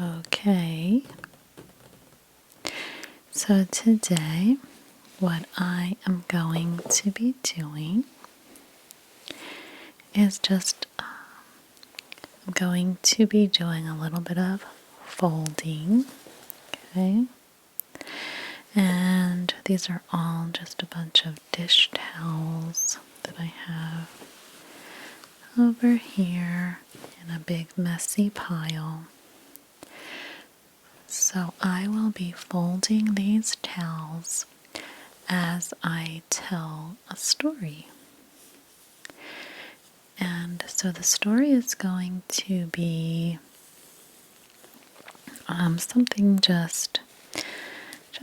Okay, so today what I am going to be doing is I'm going to be doing a little bit of folding, okay? And these are all just a bunch of dish towels that I have over here in a big messy pile. So I will be folding these towels as I tell a story. And so the story is going to be something just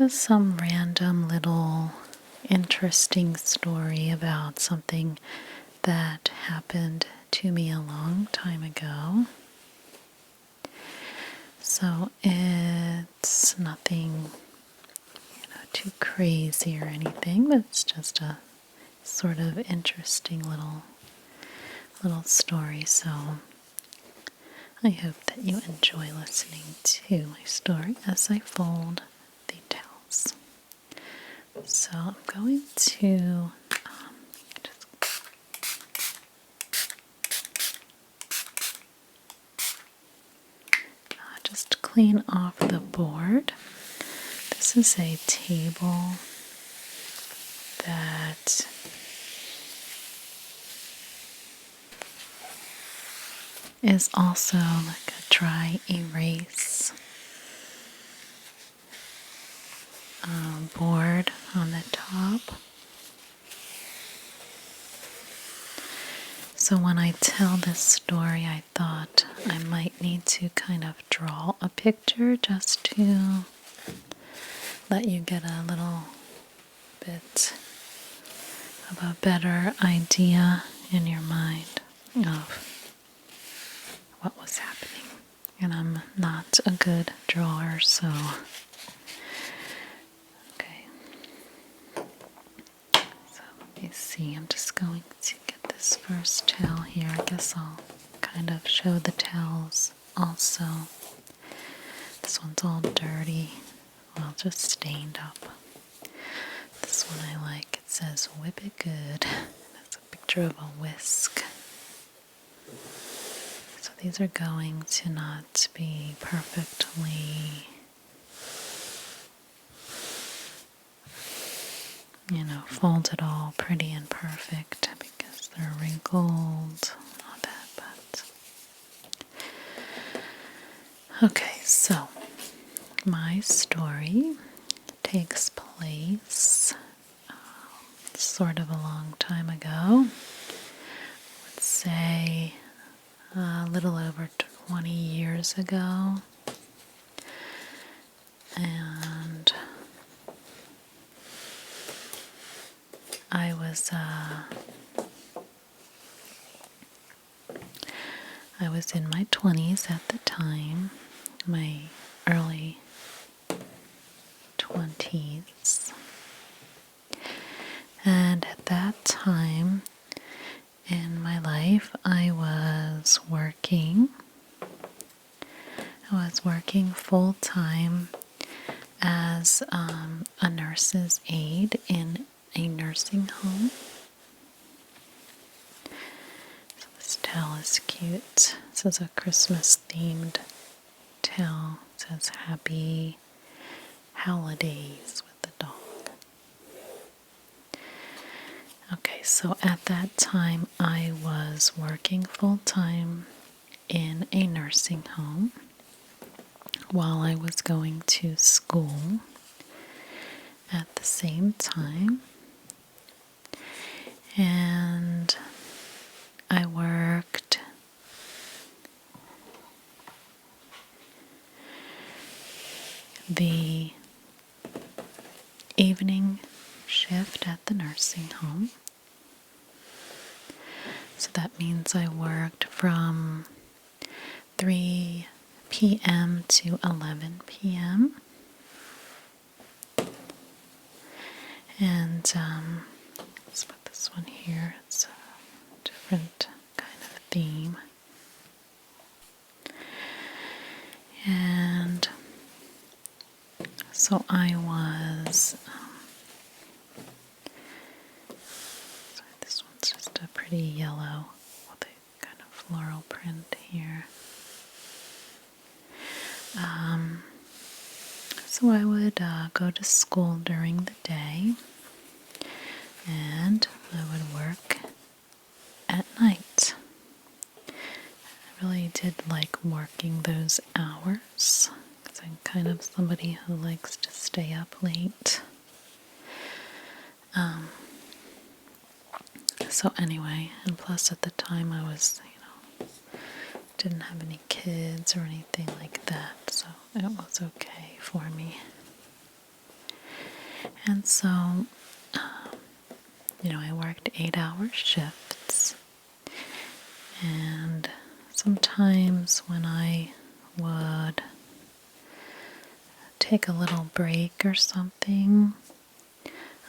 some random little interesting story about something that happened to me a long time ago. So it's nothing, too crazy or anything, but it's just a sort of interesting little story. So I hope that you enjoy listening to my story as I fold the towels. So I'm going to just clean off the board. This is a table that is also like a dry erase board on the top. So when I tell this story, I thought I might need to kind of draw a picture just to let you get a little bit of a better idea in your mind of what was happening. And I'm not a good drawer, so okay. So let me see, I'm just going to get this first towel here. I guess I'll kind of show the towels also. This one's all dirty, well, just stained up. This one I like. It says whip it good. That's a picture of a whisk. So these are going to not be perfectly, folded all pretty and perfect because they're wrinkled and all that, but okay, so my story takes place sort of a long time ago. Let's say a little over 20 years ago. And I was in my 20s at the time, my early 20s. And at that time in my life, I was working full-time as a nurse's aide in a nursing home. So this towel is cute. This is a Christmas-themed towel. It says Happy Holidays with the dog. Okay, so at that time I was working full-time in a nursing home while I was going to school at the same time. And I worked the evening shift at the nursing home. So that means I worked from 3 p.m. to 11 p.m. And let's put this one here. It's a different kind of theme. And So I was, sorry, this one's just a pretty yellow with a kind of floral print here. So I would go to school during the day, and I would work at night. I really did like working those hours, because I'm kind of somebody who likes to stay up late. So anyway, and plus at the time I was, didn't have any kids or anything like that, so it was okay for me. And so, I worked 8-hour shifts, and sometimes when I would take a little break or something,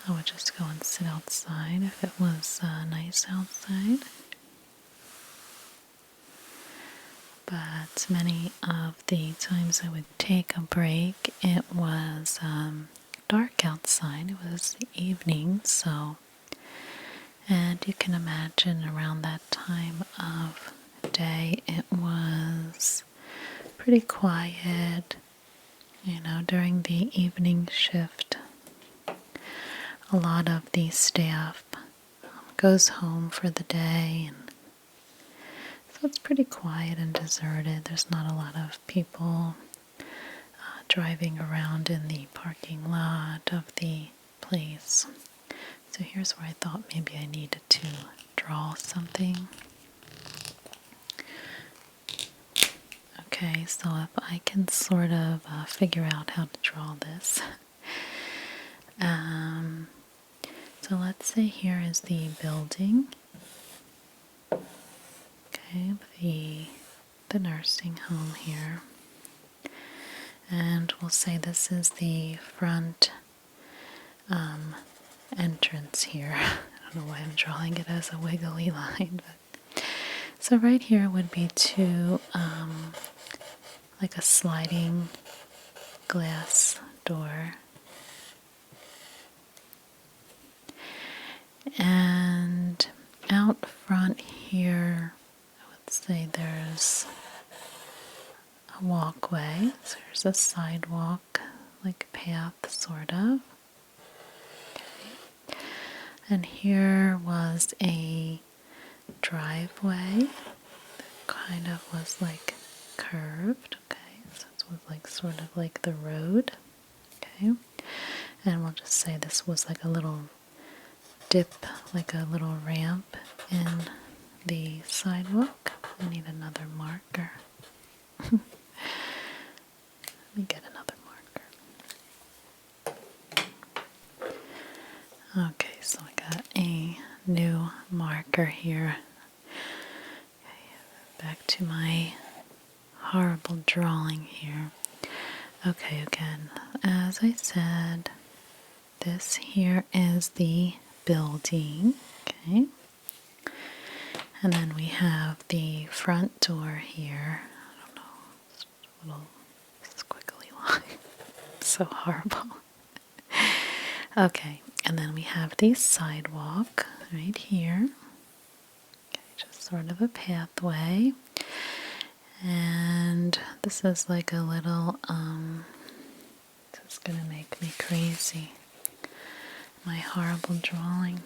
I would just go and sit outside if it was nice outside. But many of the times I would take a break, it was dark outside. It was the evening, so, and you can imagine around that time of day, it was pretty quiet, during the evening shift. A lot of the staff goes home for the day, and so it's pretty quiet and deserted. There's not a lot of people driving around in the parking lot of the place. So here's where I thought maybe I needed to draw something. Okay, so if I can sort of figure out how to draw this. So let's say here is the building. Okay, the nursing home here. And we'll say this is the front entrance here. I don't know why I'm drawing it as a wiggly line, but so right here would be like a sliding glass door. And out front here, I would say there's a walkway. So there's a sidewalk, like a path, sort of. Okay. And here was a driveway that kind of was like curved. Okay, so it was like sort of like the road. Okay, and we'll just say this was like a little dip, like a little ramp in the sidewalk. I need another marker. Let me get another marker. Okay, so I got a new marker here. Okay, back to my horrible drawing here. Okay, again, as I said, this here is the building, okay? And then we have the front door here. I don't know, it's a little squiggly line. It's so horrible. Okay, and then we have the sidewalk right here. Okay, just sort of a pathway. And this is like a little, this is gonna make me crazy. My horrible drawing.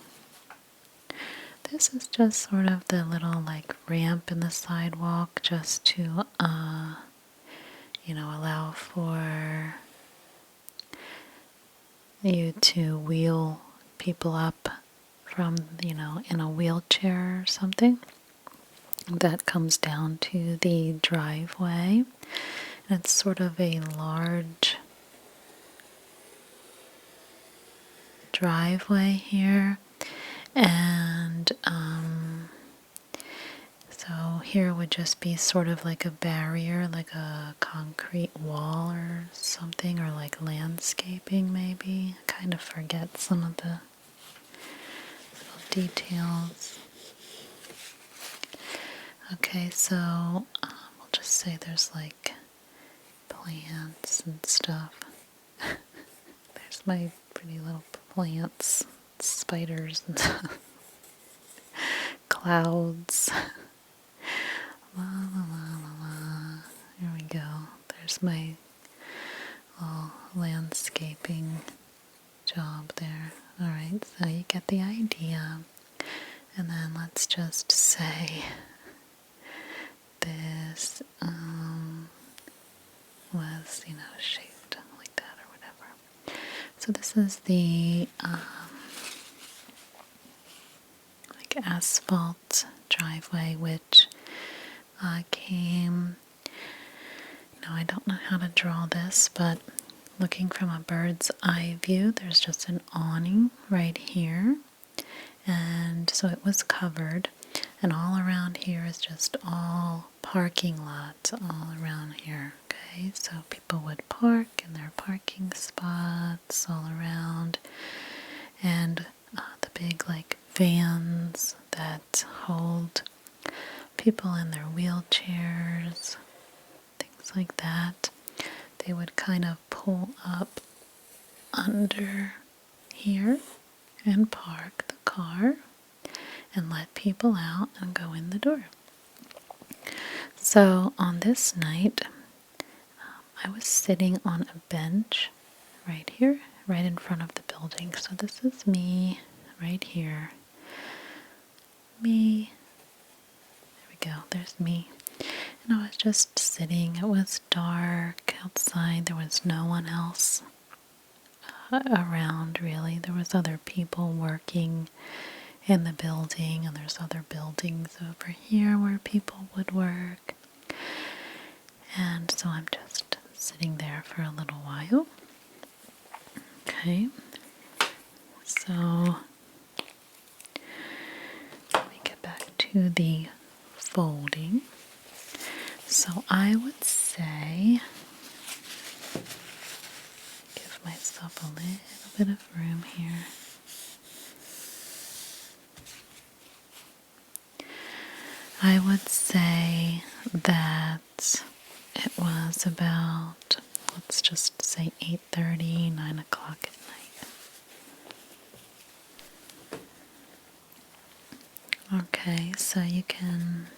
This is just sort of the little like ramp in the sidewalk just to, allow for you to wheel people up from, in a wheelchair or something. That comes down to the driveway. And it's sort of a large driveway here. And so here would just be sort of like a barrier, like a concrete wall or something, or like landscaping maybe. I kind of forget some of the little details. Okay, so we'll just say there's like plants and stuff. There's my pretty little plants, spiders, and clouds. La la la la la. Here we go. There's my little landscaping job there. Alright, so you get the idea. And then let's just say this was, shaped like that or whatever. So this is the like asphalt driveway, which came. I don't know how to draw this, but looking from a bird's eye view, there's just an awning right here, and so it was covered, and all around here is just all parking lots all around here. Okay, so people would park in their parking spots all around, and the big like vans that hold people in their wheelchairs, things like that, they would kind of pull up under here and park the car and let people out and go in the door. So on this night, I was sitting on a bench right here, right in front of the building. So this is me right here. Me. There we go. There's me. And I was just sitting. It was dark outside. There was no one else around, really. There was other people working in the building, and there's other buildings over here where people would work. And so I'm just sitting there for a little while. Okay. So let me get back to the folding. So I would say, give myself a little bit of room here. I would say that it was about, let's just say 8:30, 9 o'clock at night. Okay, so you can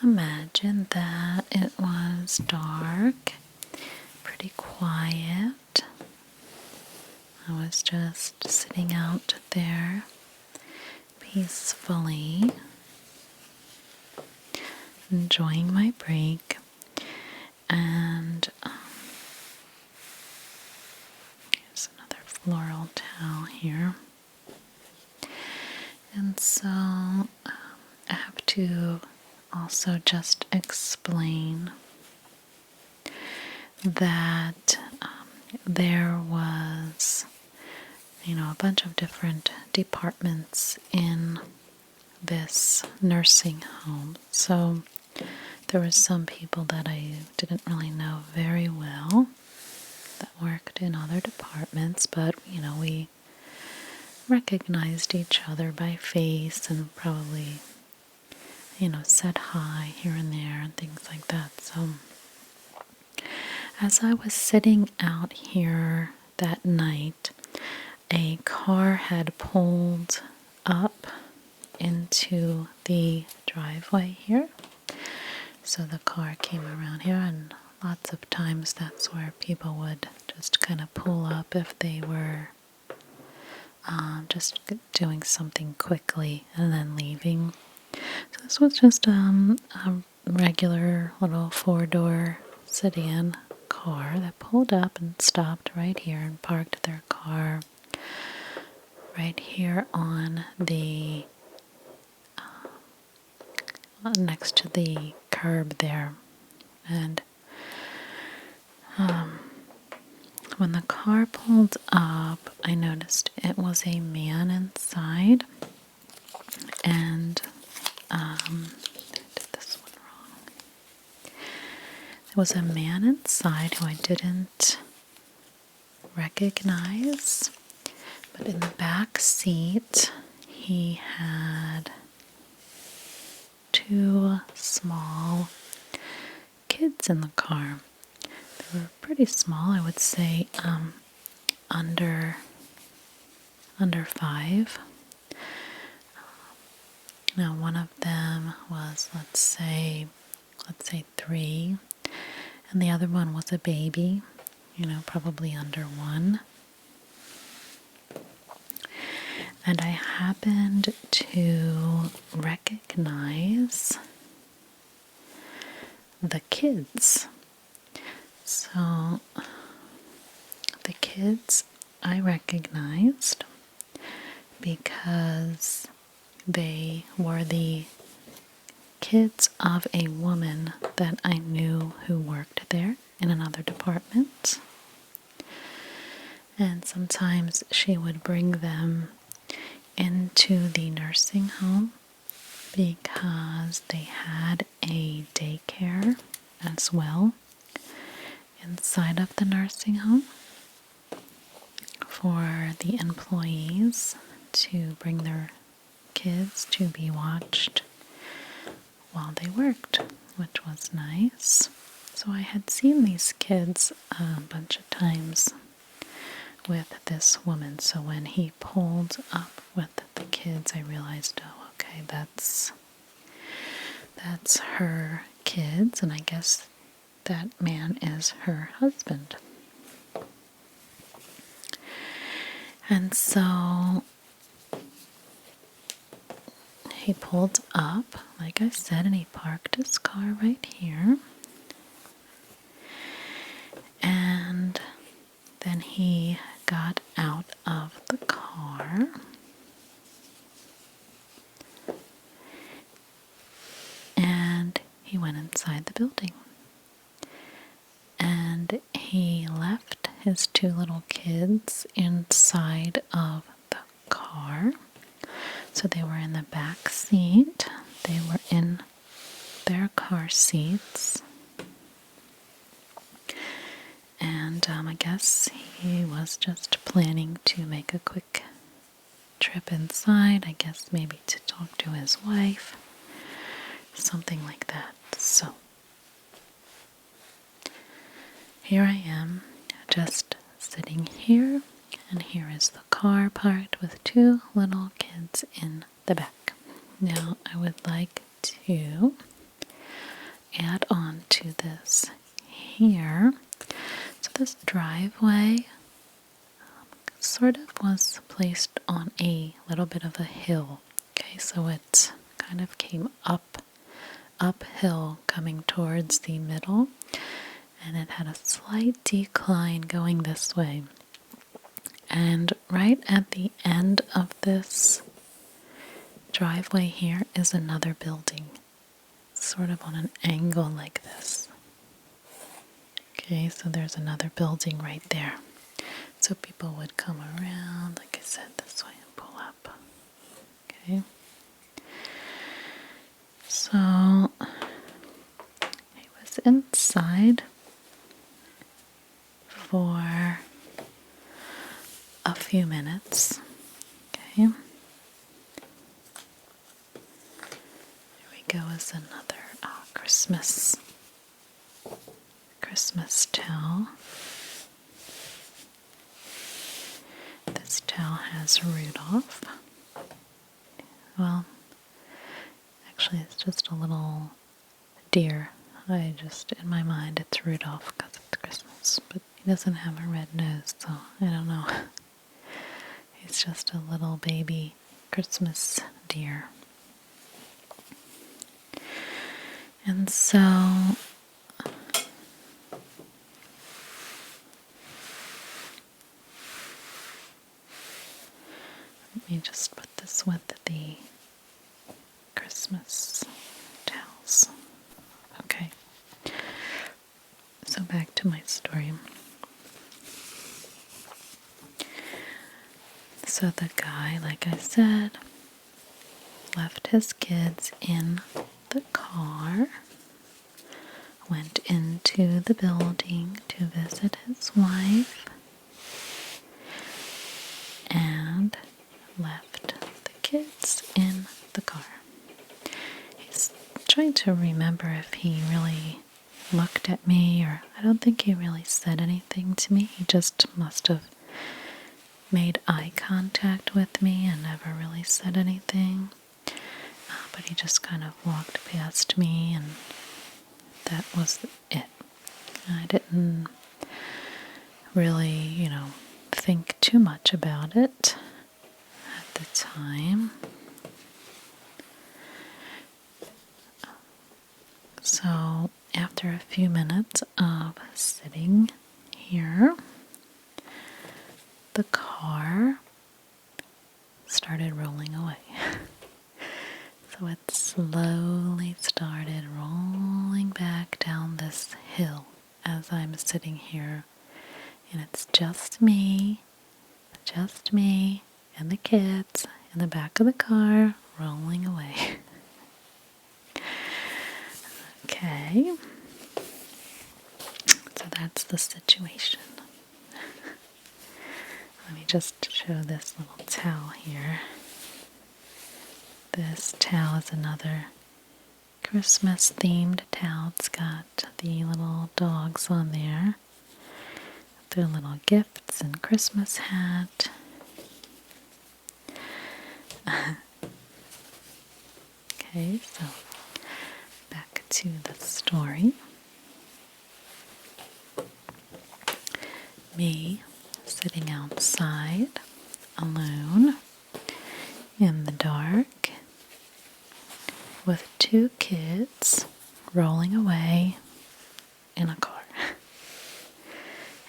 imagine that it was dark, pretty quiet. I was just sitting out there peacefully, enjoying my break, and here's another floral towel here. And so I have to also just explain that there was, a bunch of different departments in this nursing home. So there were some people that I didn't really know very well that worked in other departments, but, we recognized each other by face and probably, said hi here and there and things like that. So as I was sitting out here that night, a car had pulled up into the driveway here. So the car came around here, and lots of times that's where people would just kind of pull up if they were just doing something quickly and then leaving. So this was just a regular little four-door sedan car that pulled up and stopped right here and parked their car right here on the next to the curb there. And when the car pulled up, I noticed it was a man inside, and I did this one wrong. There was a man inside who I didn't recognize, but in the back seat he had two small kids in the car. The They were pretty small, I would say, under 5. Now, one of them was, let's say 3, and the other one was a baby, probably under 1. And I happened to recognize the kids. So, the kids I recognized because they were the kids of a woman that I knew who worked there in another department. And sometimes she would bring them into the nursing home because they had a daycare as well inside of the nursing home for the employees to bring their kids to be watched while they worked, which was nice. So I had seen these kids a bunch of times with this woman. So when he pulled up with the kids, I realized, oh, okay, that's her kids, and I guess that man is her husband. And so he pulled up, like I said, and he parked his car right here. And then he got out of the car. And he went inside the building. And he left his 2 little kids inside of the car. So they were in the back seat. They were in their car seats. And I guess he was just planning to make a quick trip inside. I guess maybe to talk to his wife. Something like that. So here I am, just sitting here, and here is the car parked with 2 little kids in the back. Now, I would like to add on to this here. So this driveway sort of was placed on a little bit of a hill. Okay, so it kind of came uphill coming towards the middle, and it had a slight decline going this way. And right at the end of this driveway here is another building, sort of on an angle like this. Okay, so there's another building right there. So people would come around, like I said, this way and pull up. Okay. So he was inside for a few minutes. Okay. Here we go, is another Christmas towel. This towel has Rudolph. Well, actually it's just a little deer. In my mind it's Rudolph because it's Christmas, but he doesn't have a red nose, so I don't know. He's just a little baby Christmas deer. And so let me just put this with the Christmas towels. Okay. So back to my story. So the guy, like I said, left his kids in the car, went into the building to visit his wife, and left the kids in the car. He's trying to remember if he really looked at me, or I don't think he really said anything to me. He just must have made eye contact with me and never really said anything. But he just kind of walked past me, and that was it. I didn't really, think too much about it at the time. So after a few minutes of sitting here, the car started rolling away. So it slowly started rolling back down this hill as I'm sitting here. And it's just me and the kids in the back of the car rolling away. Okay. So that's the situation. Let me just show this little towel here. This towel is another Christmas themed towel. It's got the little dogs on there, their little gifts and Christmas hat. Okay, so back to the story. Me sitting outside alone in the dark with two kids rolling away in a car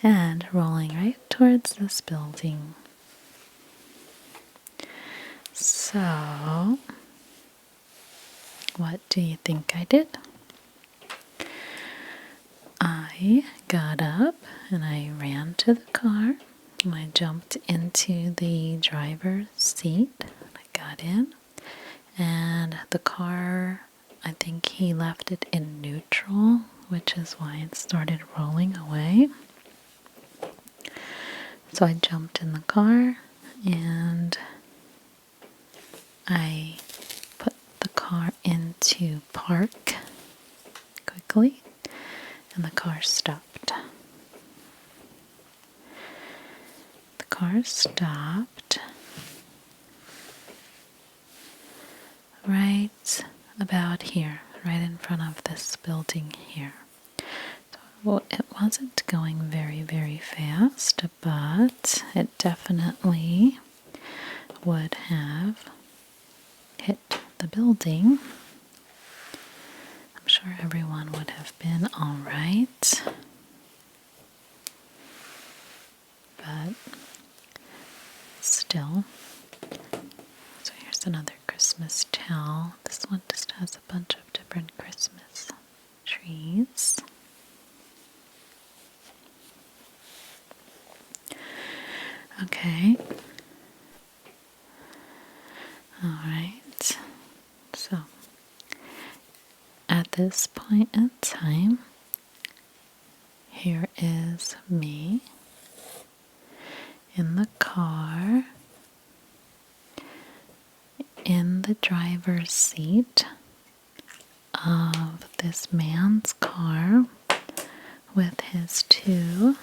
and rolling right towards this building. So, what do you think I did? I got up and I ran to the car and I jumped into the driver's seat. I got in, and the car, I think he left it in neutral, which is why it started rolling away. So I jumped in the car and I put the car into park quickly, and the car stopped. The car stopped right about here, right in front of this building here. So it wasn't going very, very fast, but it definitely would have hit the building. I'm sure everyone would have been all right. But still. So here's another Christmas towel. This one just has a bunch of different Christmas trees. Okay. All right. So at this point in time, here is me in the car, in the driver's seat of this man's car with his two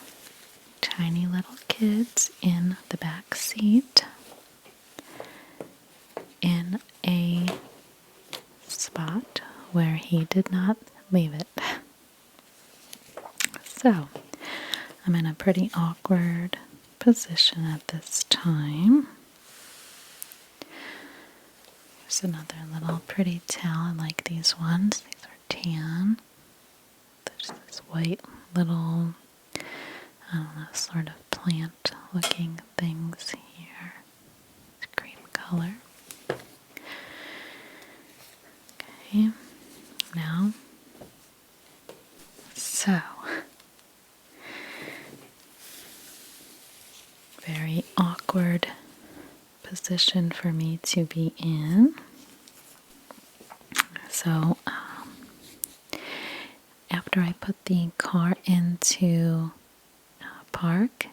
tiny little kids in the back seat in a spot where he did not leave it. So I'm in a pretty awkward position at this time. There's another little pretty towel. I like these ones. These are tan. There's this white little, I don't know, sort of plant looking things here. It's cream color. Okay, now, so, very awkward position for me to be in. So, after I put the car into park,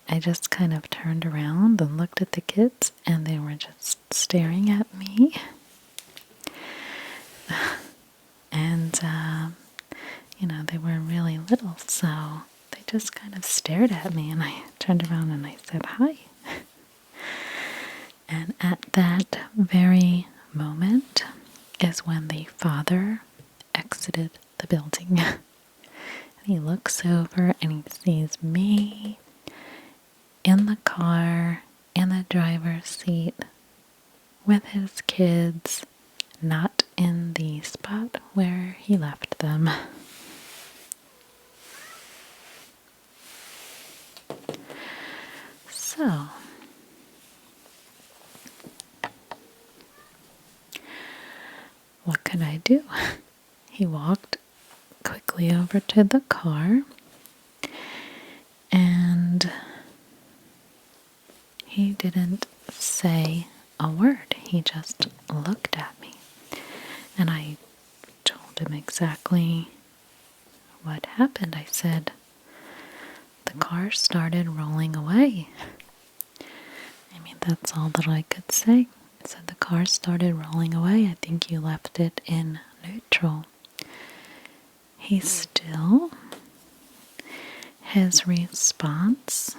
I just kind of turned around and looked at the kids, and they were just staring at me. And, they weren't really little, so they just kind of stared at me, and I turned around and I said hi. And at that very moment is when the father exited the building. And he looks over and he sees me in the car, in the driver's seat, with his kids, not in the spot where he left them. So, what could I do? He walked quickly over to the car and he didn't say a word. He just looked at me. And I told him exactly what happened. I said, the car started rolling away. I mean, that's all that I could say. I said, the car started rolling away. I think you left it in neutral. His response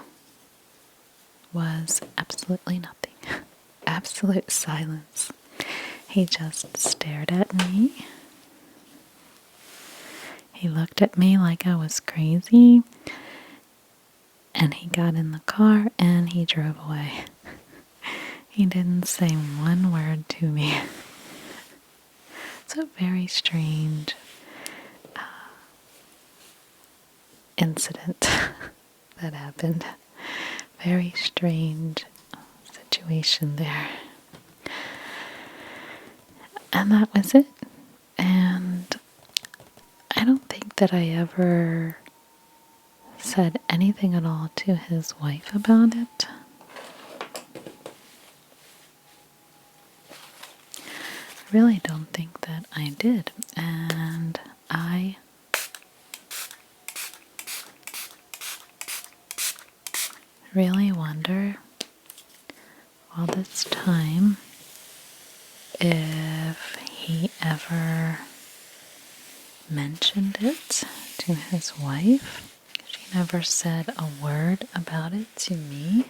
was absolutely nothing. Absolute silence. He just stared at me. He looked at me like I was crazy. And he got in the car and he drove away. He didn't say one word to me. It's a very strange incident that happened. Very strange situation there. And that was it. And I don't think that I ever said anything at all to his wife about it. I really don't think that I did. And I really wonder all this time if he ever mentioned it to his wife. She never said a word about it to me.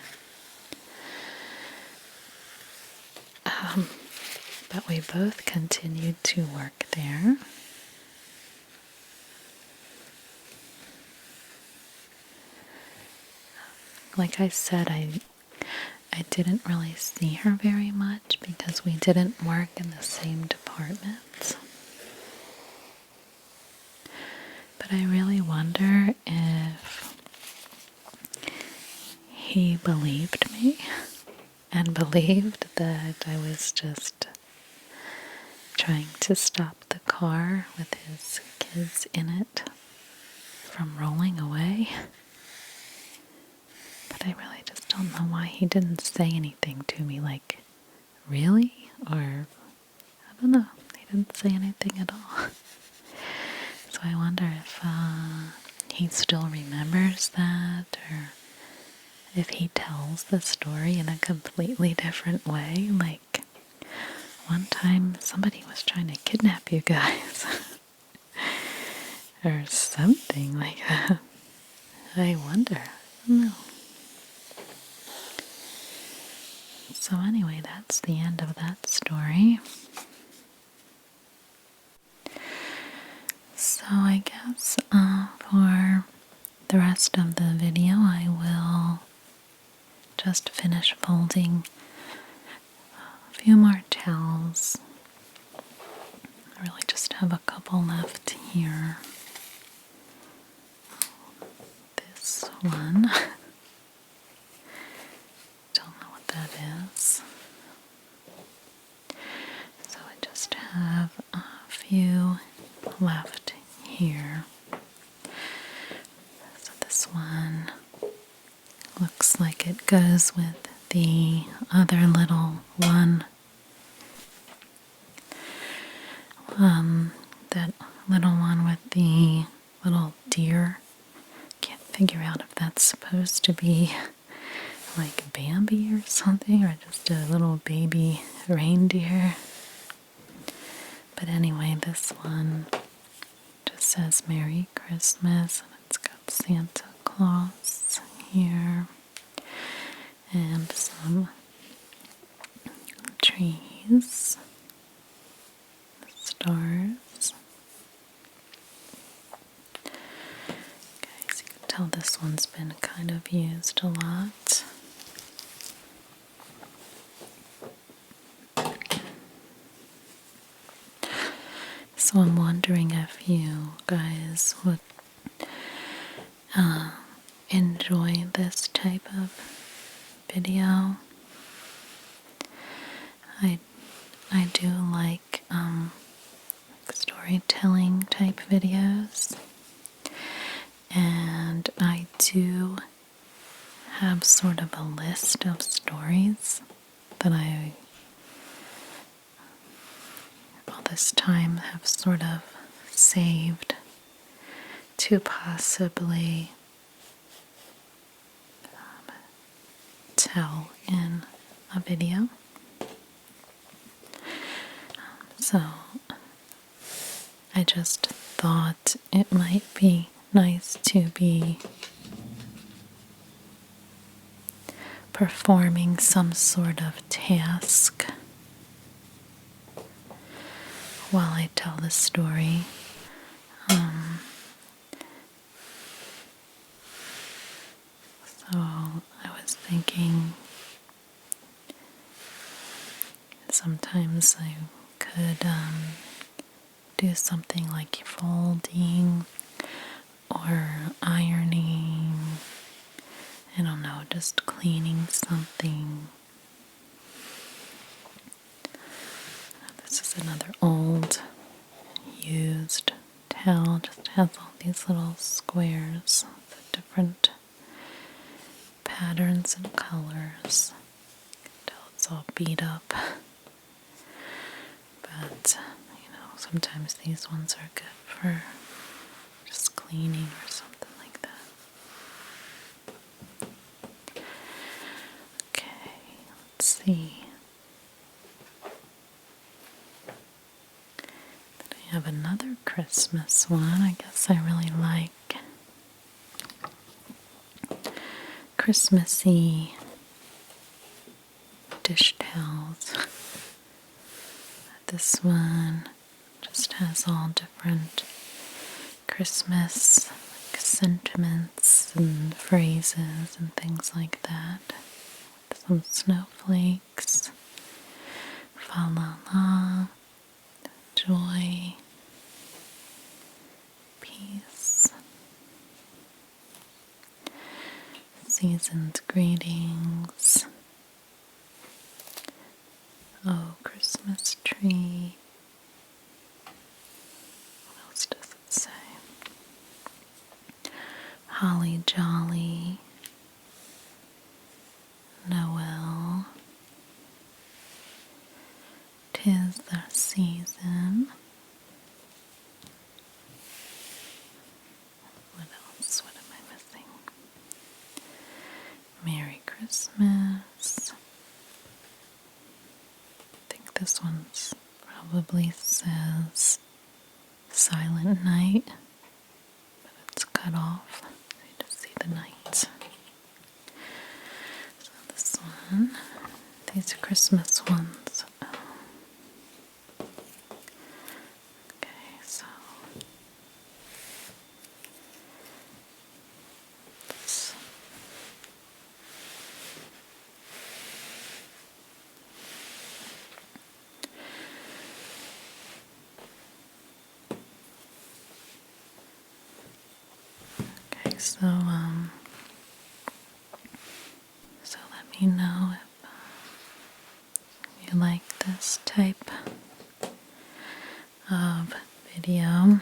But we both continued to work there. Like I said, I didn't really see her very much because we didn't work in the same department. But I really wonder if he believed me and believed that I was just trying to stop the car with his kids in it from rolling away. But I really just don't know why he didn't say anything to me, like, really? Or, I don't know, he didn't say anything at all. So I wonder if he still remembers that, or if he tells the story in a completely different way. Like, one time somebody was trying to kidnap you guys. Or something like that. I wonder. I don't know. So anyway, that's the end of that story. So I guess for the rest of the video, I will just finish folding a few more towels. I really just have a couple left here. This one. Don't know what that is. So I just have a few left here. So this one looks like it goes with the other little one. That little one with the little deer. Can't figure out if that's supposed to be like Bambi or something, or just a little baby reindeer. But anyway, this one This says Merry Christmas, and it's got Santa Claus here and some trees, stars. Okay, so you can tell this one's been kind of used a lot. So I'm wondering if you guys would enjoy this type of video. I do like storytelling type videos, and I do have sort of a list of stories that I all this time have sort of saved to possibly tell in a video. So I just thought it might be nice to be performing some sort of task while I tell the story. So I was thinking sometimes I could do something like folding or ironing. I don't know, just cleaning something. This is another old, used towel. Just has all these little squares with different patterns and colors. You can tell it's all beat up. But, sometimes these ones are good for just cleaning or something like that. Okay, let's see. Then I have another Christmas one. I guess I really like Christmassy dish towels. This one just has all different Christmas sentiments and phrases and things like that. Some snowflakes, fa la la, joy, peace, season's greetings, oh, Christmas tree. What else does it say? Holly jolly, Noel, 'tis the season. What else? What am I missing? Merry Christmas. I think this one's probably says Silent Night, but it's cut off. You just see the night. So this one, these are Christmas ones. Okay, so let's so let me know if you like this type of video.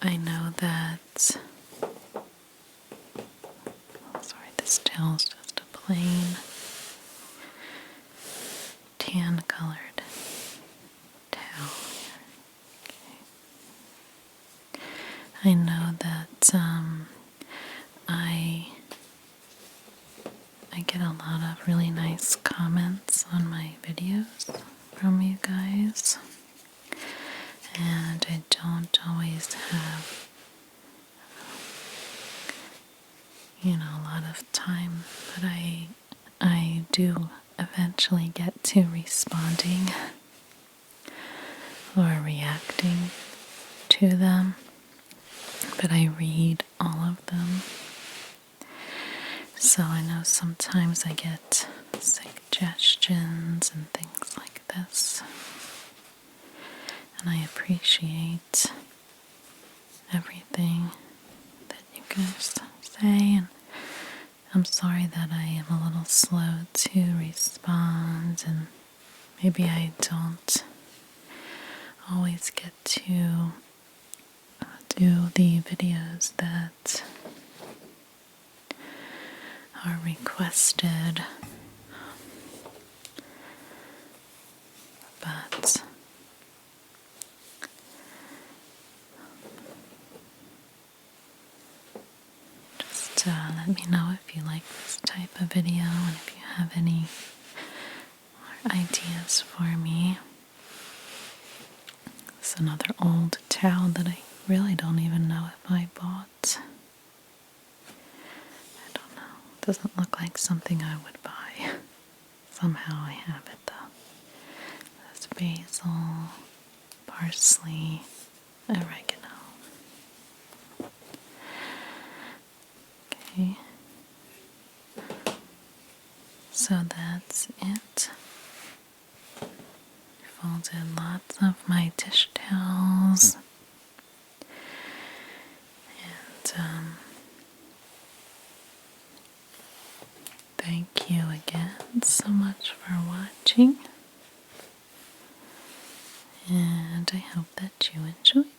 I know that, sorry, this towel's just a plain tan colored towel. Okay. I know that I get a lot of really nice comments on my videos from you guys, and I don't always have, a lot of time, but I do eventually get to responding or reacting to them, but I read all of them. So I know sometimes I get suggestions and things like this, and I appreciate everything that you guys say, and I'm sorry that I am a little slow to respond, and maybe I don't always get to do the videos that are requested, but just let me know if you like this type of video and if you have any ideas for me. It's another old towel that I really don't even know if I bought. I don't know. It doesn't look like something I would buy. Somehow I have it though. There's basil, parsley, oregano. Okay. So that's it. Folded lots of my dish towels. And thank you again so much for watching. And I hope that you enjoyed.